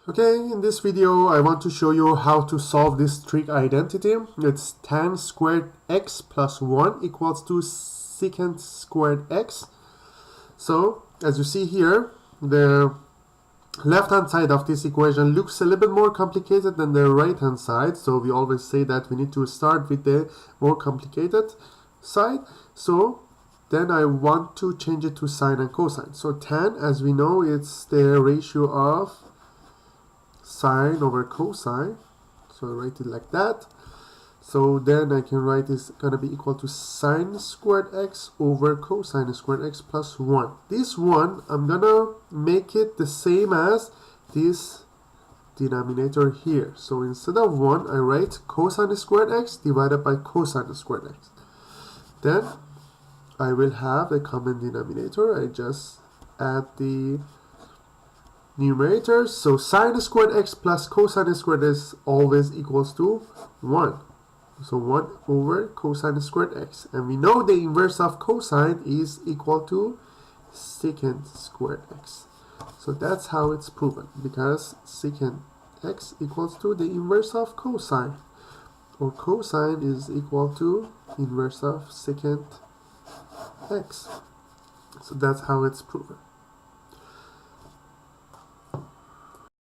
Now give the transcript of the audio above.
Okay, in this video I want to show you how to solve this trig identity. It's tan squared x plus 1 equals to secant squared x. So, as you see here, the left-hand side of this equation looks a little bit more complicated than the right-hand side. So we always say that we need to start with the more complicated side. So then I want to change it to sine and cosine. So tan, as we know, it's the ratio of sine over cosine. So I write it like that. So then I can write is going to be equal to sine squared x over cosine squared x plus 1. This one, I'm going to make it the same as this denominator here. So instead of 1, I write cosine squared x divided by cosine squared x. Then I will have a common denominator. I just add the numerators. So sine squared x plus cosine squared x always equals to 1. So 1 over cosine squared x. And we know the inverse of cosine is equal to secant squared x. So that's how it's proven, because secant x equals to the inverse of cosine, or cosine is equal to inverse of secant x. So that's how it's proven.